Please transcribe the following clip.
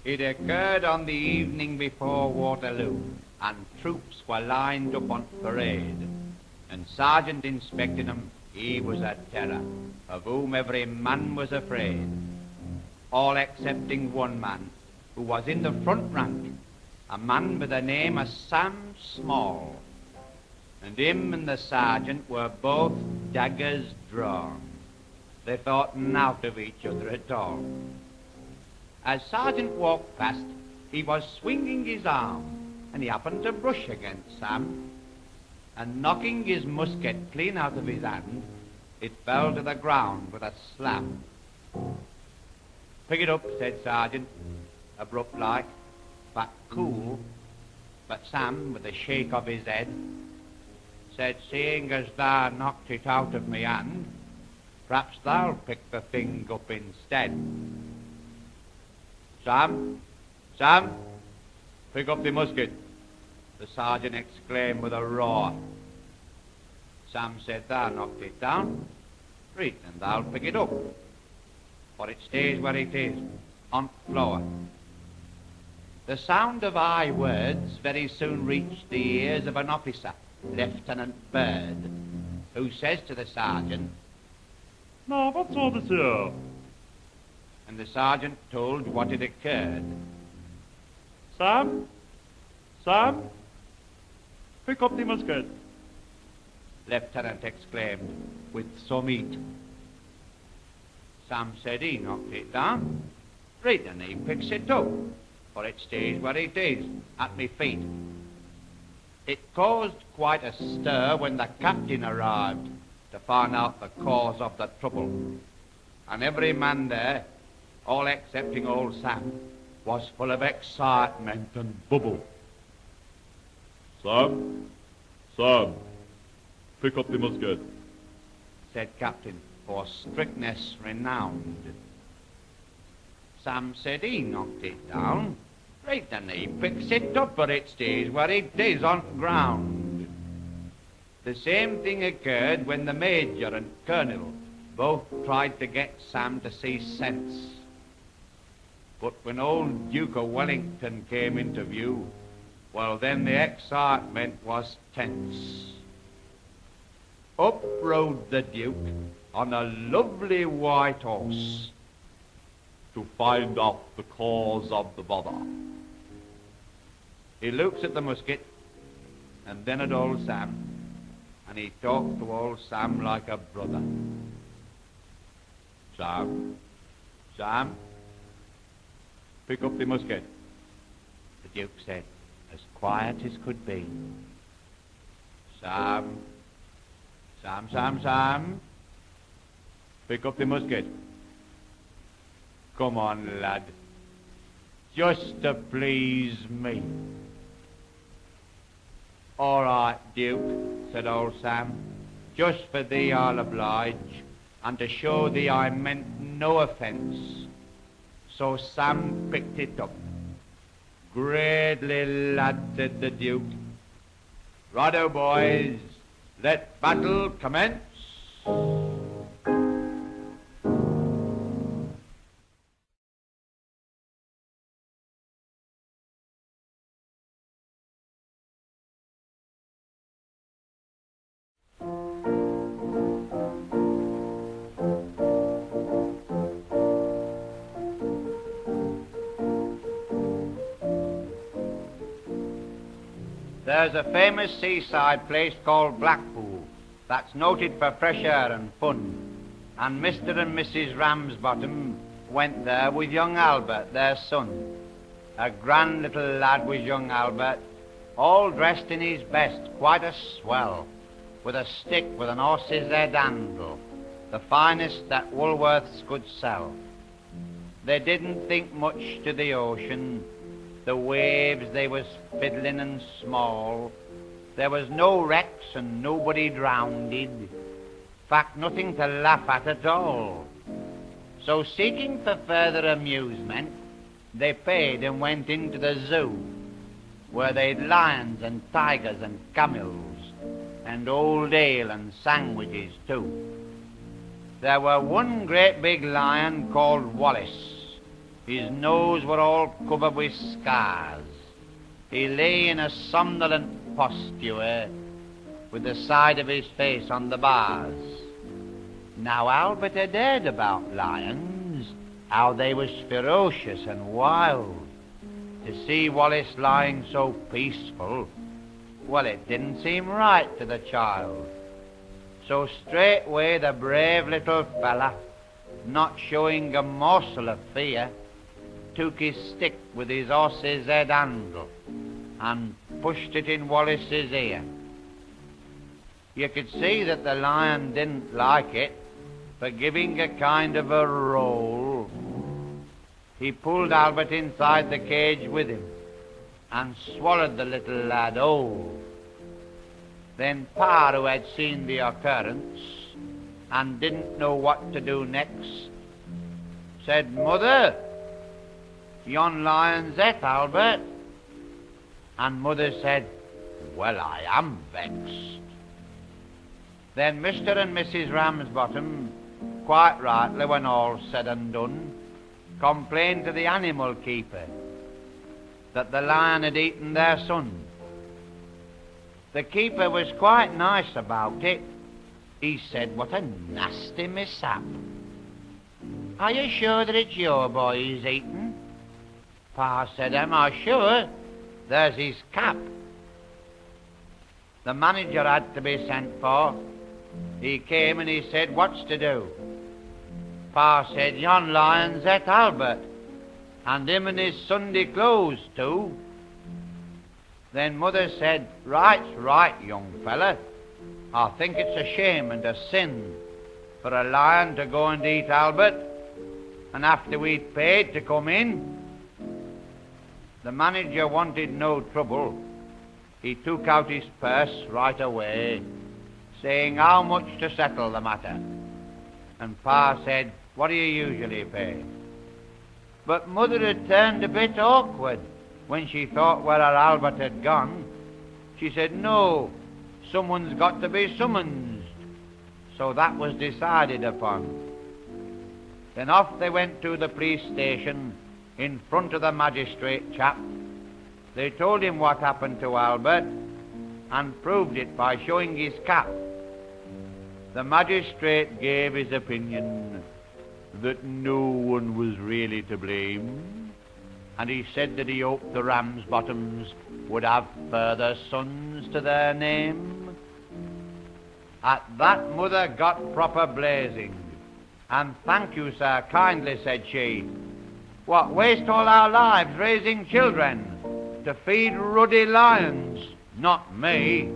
It occurred on the evening before Waterloo, and troops were lined up on parade, and Sergeant inspecting them, he was a terror, of whom every man was afraid, all excepting one man, who was in the front rank, a man with the name of Sam Small, and him and the sergeant were both daggers drawn. They thought nought of each other at all. As Sergeant walked past, he was swinging his arm, and he happened to brush against Sam, and knocking his musket clean out of his hand, it fell to the ground with a slam. "Pick it up," said Sergeant, abrupt-like, but cool. But Sam, with a shake of his head, said, "Seeing as thou knocked it out of me hand, perhaps thou'll pick the thing up instead." Sam, pick up the musket," the sergeant exclaimed with a roar. Sam said, "Thou knocked it down. Right, and thou'll pick it up, for it stays where it is, on the floor." The sound of high words very soon reached the ears of an officer, Lieutenant Bird, who says to the sergeant, "Now, what's all this here?" and the sergeant told what had occurred. Sam, pick up the musket." Lieutenant exclaimed, with some heat. Sam said he knocked it down. Right, and he picks it up, for it stays where it is, at me feet. It caused quite a stir when the captain arrived to find out the cause of the trouble, and every man there, all excepting old Sam, was full of excitement and bubble. Sam, pick up the musket," said Captain, for strictness renowned. Sam said he knocked it down. Right, and he picks it up, but it stays where it is, on the ground. The same thing occurred when the Major and Colonel both tried to get Sam to see sense. But when old Duke of Wellington came into view, well, then the excitement was tense. Up rode the Duke on a lovely white horse "to find out the cause of the bother." He looks at the musket, and then at old Sam, and he talks to old Sam like a brother. Sam, pick up the musket," the Duke said, as quiet as could be. Sam, pick up the musket. "Come on, lad, just to please me." "All right, Duke," said old Sam, "just for thee I'll oblige, and to show thee I meant no offence." So Sam picked it up. "Greatly, lad," said the Duke. "Righto, boys, let battle commence." There's a famous seaside place called Blackpool that's noted for fresh air and fun, and Mr. and Mrs. Ramsbottom went there with young Albert, their son. A grand little lad was young Albert, all dressed in his best, quite a swell, with a stick with an horse's head handle, the finest that Woolworths could sell. They didn't think much to the ocean, the waves they was fiddling and small. There was no wrecks and nobody drowned. Fact, nothing to laugh at all. So seeking for further amusement, they paid and went into the zoo, where they'd lions and tigers and camels, and old ale and sandwiches too. There were one great big lion called Wallace, His nose were all covered with scars. He lay in a somnolent posture with the side of his face on the bars. Now Albert had heard about lions, how they was ferocious and wild. To see Wallace lying so peaceful, well, it didn't seem right to the child. So straightway the brave little fella, not showing a morsel of fear, took his stick with his horse's head handle and pushed it in Wallace's ear. You could see that the lion didn't like it, but giving a kind of a roll, he pulled Albert inside the cage with him and swallowed the little lad whole. Then Pa, who had seen the occurrence and didn't know what to do next, said, "Mother, yon lion's et Albert." And Mother said, "Well, I am vexed." Then Mr. and Mrs. Ramsbottom, quite rightly when all's said and done, complained to the animal keeper that the lion had eaten their son. The keeper was quite nice about it. He said, "What a nasty mishap. Are you sure that it's your boy he's eaten?" Pa said, "Am I sure? There's his cap." The manager had to be sent for. He came and he said, "What's to do?" Pa said, "Yon lion's et Albert, and him and his Sunday clothes too." Then Mother said, "Right's right, young fella. I think it's a shame and a sin for a lion to go and eat Albert, and after we'd paid to come in." The manager wanted no trouble. He took out his purse right away, saying how much to settle the matter. And Pa said, "What do you usually pay?" But Mother had turned a bit awkward when she thought where her Albert had gone. She said, "No, someone's got to be summoned." So that was decided upon. Then off they went to the police station in front of the magistrate chap. They told him what happened to Albert and proved it by showing his cap. The magistrate gave his opinion that no one was really to blame, and he said that he hoped the Ramsbottoms would have further sons to their name. At that Mother got proper blazing. "And thank you, sir, kindly," said she. "What, waste all our lives raising children to feed ruddy lions? Not me."